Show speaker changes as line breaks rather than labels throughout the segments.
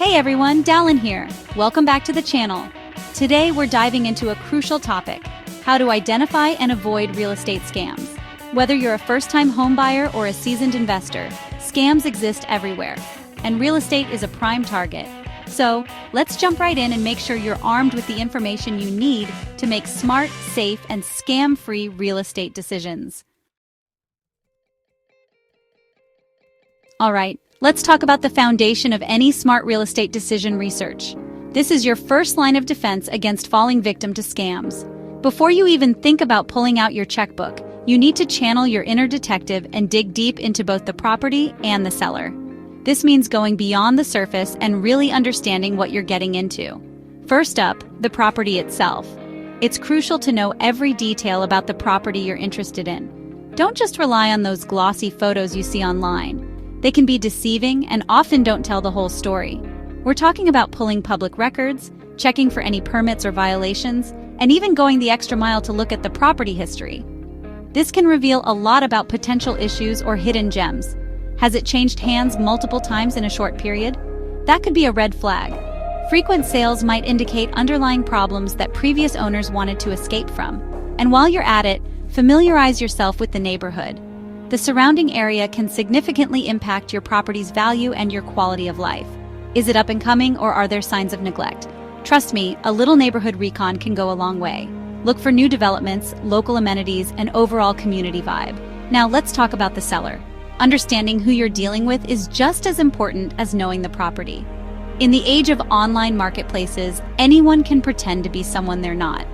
Hey everyone, Dallin here. Welcome back to the channel. Today we're diving into a crucial topic: how to identify and avoid real estate scams. Whether you're a first-time homebuyer or a seasoned investor, scams exist everywhere, and real estate is a prime target. So, let's jump right in and make sure you're armed with the information you need to make smart, safe, and scam-free real estate decisions. All right, let's talk about the foundation of any smart real estate decision: research. This is your first line of defense against falling victim to scams. Before you even think about pulling out your checkbook, you need to channel your inner detective and dig deep into both the property and the seller. This means going beyond the surface and really understanding what you're getting into. First up, the property itself. It's crucial to know every detail about the property you're interested in. Don't just rely on those glossy photos you see online. They can be deceiving and often don't tell the whole story. We're talking about pulling public records, checking for any permits or violations, and even going the extra mile to look at the property history. This can reveal a lot about potential issues or hidden gems. Has it changed hands multiple times in a short period? That could be a red flag. Frequent sales might indicate underlying problems that previous owners wanted to escape from. And while you're at it, familiarize yourself with the neighborhood. The surrounding area can significantly impact your property's value and your quality of life. Is it up and coming, or are there signs of neglect? Trust me, a little neighborhood recon can go a long way. Look for new developments, local amenities, and overall community vibe. Now let's talk about the seller. Understanding who you're dealing with is just as important as knowing the property. In the age of online marketplaces, anyone can pretend to be someone they're not.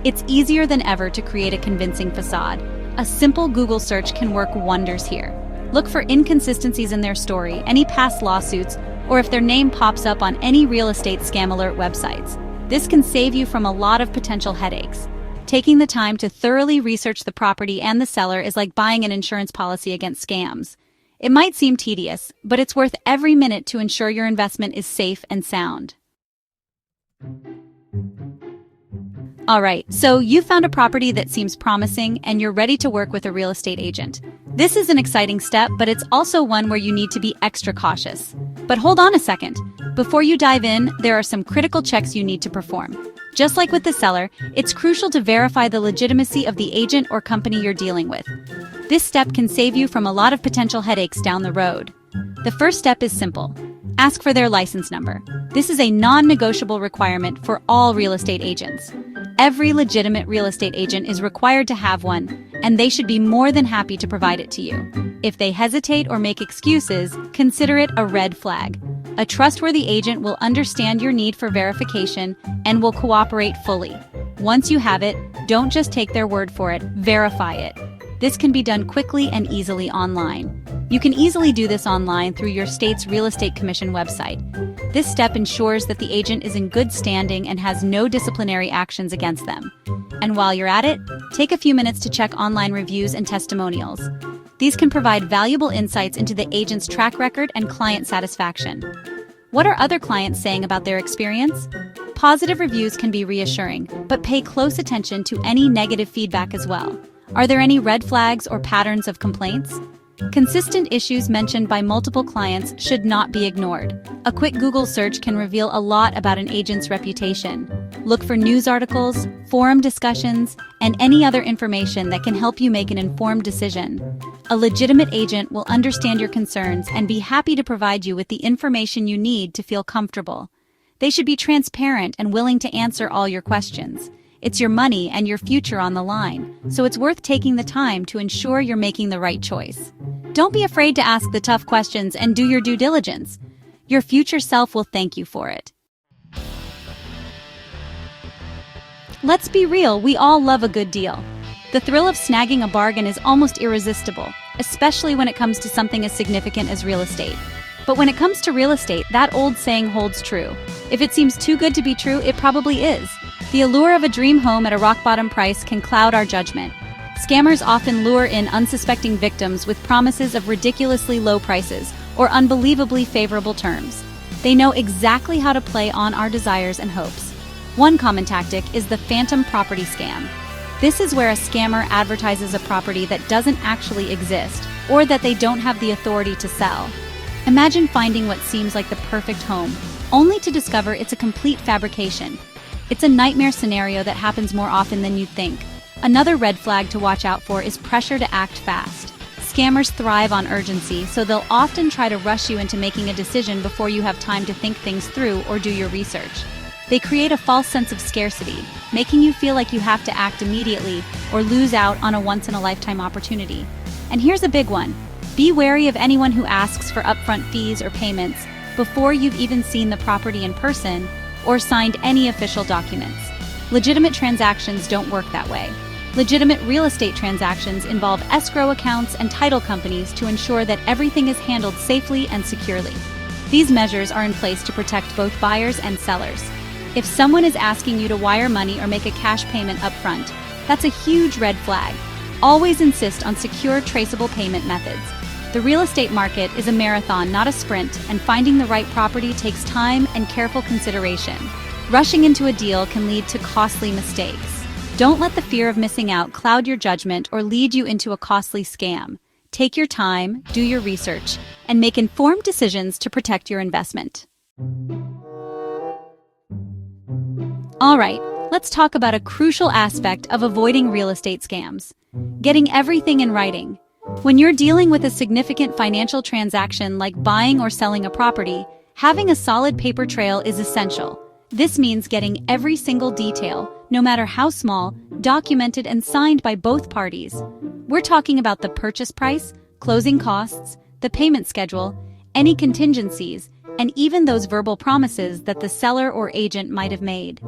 It's easier than ever to create a convincing facade. A simple Google search can work wonders here. Look for inconsistencies in their story, any past lawsuits, or if their name pops up on any real estate scam alert websites. This can save you from a lot of potential headaches. Taking the time to thoroughly research the property and the seller is like buying an insurance policy against scams. It might seem tedious, but it's worth every minute to ensure your investment is safe and sound. All right, so you found a property that seems promising and you're ready to work with a real estate agent. This is an exciting step, but it's also one where you need to be extra cautious. But hold on a second. Before you dive in, there are some critical checks you need to perform. Just like with the seller, it's crucial to verify the legitimacy of the agent or company you're dealing with. This step can save you from a lot of potential headaches down the road. The first step is simple. Ask for their license number. This is a non-negotiable requirement for all real estate agents. Every legitimate real estate agent is required to have one, and they should be more than happy to provide it to you. If they hesitate or make excuses, consider it a red flag. A trustworthy agent will understand your need for verification and will cooperate fully. Once you have it, don't just take their word for it, verify it. This can be done quickly and easily online. You can easily do this online through your state's real estate commission website. This step ensures that the agent is in good standing and has no disciplinary actions against them. And while you're at it, take a few minutes to check online reviews and testimonials. These can provide valuable insights into the agent's track record and client satisfaction. What are other clients saying about their experience? Positive reviews can be reassuring, but pay close attention to any negative feedback as well. Are there any red flags or patterns of complaints? Consistent issues mentioned by multiple clients should not be ignored. A quick Google search can reveal a lot about an agent's reputation. Look for news articles, forum discussions, and any other information that can help you make an informed decision. A legitimate agent will understand your concerns and be happy to provide you with the information you need to feel comfortable. They should be transparent and willing to answer all your questions. It's your money and your future on the line, so it's worth taking the time to ensure you're making the right choice. Don't be afraid to ask the tough questions and do your due diligence. Your future self will thank you for it. Let's be real, we all love a good deal. The thrill of snagging a bargain is almost irresistible, especially when it comes to something as significant as real estate. But when it comes to real estate, that old saying holds true. If it seems too good to be true, it probably is. The allure of a dream home at a rock-bottom price can cloud our judgment. Scammers often lure in unsuspecting victims with promises of ridiculously low prices or unbelievably favorable terms. They know exactly how to play on our desires and hopes. One common tactic is the phantom property scam. This is where a scammer advertises a property that doesn't actually exist or that they don't have the authority to sell. Imagine finding what seems like the perfect home, only to discover it's a complete fabrication. It's a nightmare scenario that happens more often than you'd think. Another red flag to watch out for is pressure to act fast. Scammers thrive on urgency, so they'll often try to rush you into making a decision before you have time to think things through or do your research. They create a false sense of scarcity, making you feel like you have to act immediately or lose out on a once-in-a-lifetime opportunity. And here's a big one. Be wary of anyone who asks for upfront fees or payments before you've even seen the property in person or signed any official documents. Legitimate transactions don't work that way. Legitimate real estate transactions involve escrow accounts and title companies to ensure that everything is handled safely and securely. These measures are in place to protect both buyers and sellers. If someone is asking you to wire money or make a cash payment upfront, that's a huge red flag. Always insist on secure, traceable payment methods. The real estate market is a marathon, not a sprint, and finding the right property takes time and careful consideration. Rushing into a deal can lead to costly mistakes. Don't let the fear of missing out cloud your judgment or lead you into a costly scam. Take your time, do your research, and make informed decisions to protect your investment. All right, let's talk about a crucial aspect of avoiding real estate scams: getting everything in writing. When you're dealing with a significant financial transaction like buying or selling a property, having a solid paper trail is essential. This means getting every single detail, no matter how small, documented and signed by both parties. We're talking about the purchase price, closing costs, the payment schedule, any contingencies, and even those verbal promises that the seller or agent might have made.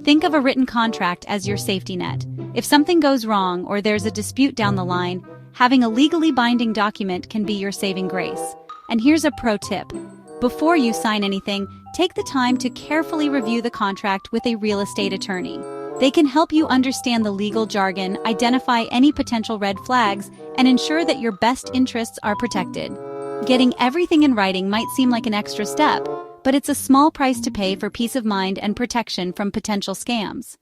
Think of a written contract as your safety net. If something goes wrong or there's a dispute down the line, having a legally binding document can be your saving grace. And here's a pro tip. Before you sign anything, take the time to carefully review the contract with a real estate attorney. They can help you understand the legal jargon, identify any potential red flags, and ensure that your best interests are protected. Getting everything in writing might seem like an extra step, but it's a small price to pay for peace of mind and protection from potential scams.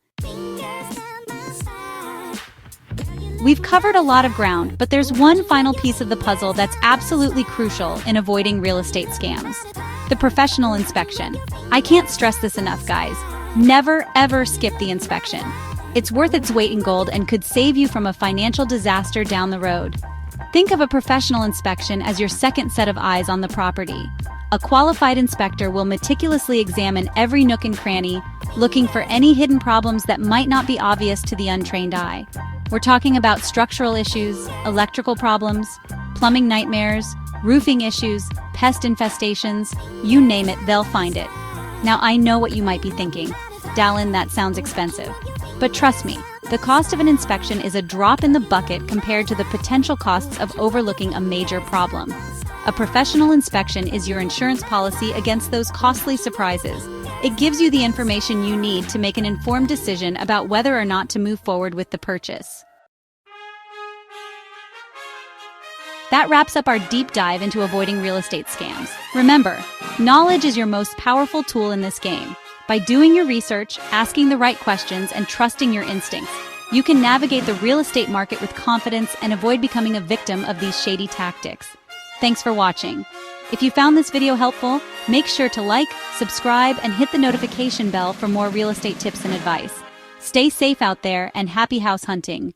We've covered a lot of ground, but there's one final piece of the puzzle that's absolutely crucial in avoiding real estate scams: the professional inspection. I can't stress this enough, guys. Never, ever skip the inspection. It's worth its weight in gold and could save you from a financial disaster down the road. Think of a professional inspection as your second set of eyes on the property. A qualified inspector will meticulously examine every nook and cranny, looking for any hidden problems that might not be obvious to the untrained eye. We're talking about structural issues, electrical problems, plumbing nightmares, roofing issues, pest infestations, you name it, they'll find it. Now, I know what you might be thinking. Dallin, that sounds expensive. But trust me, the cost of an inspection is a drop in the bucket compared to the potential costs of overlooking a major problem. A professional inspection is your insurance policy against those costly surprises. It gives you the information you need to make an informed decision about whether or not to move forward with the purchase. That wraps up our deep dive into avoiding real estate scams. Remember, knowledge is your most powerful tool in this game. By doing your research, asking the right questions, and trusting your instincts, you can navigate the real estate market with confidence and avoid becoming a victim of these shady tactics. Thanks for watching. If you found this video helpful, make sure to like, subscribe, and hit the notification bell for more real estate tips and advice. Stay safe out there and happy house hunting.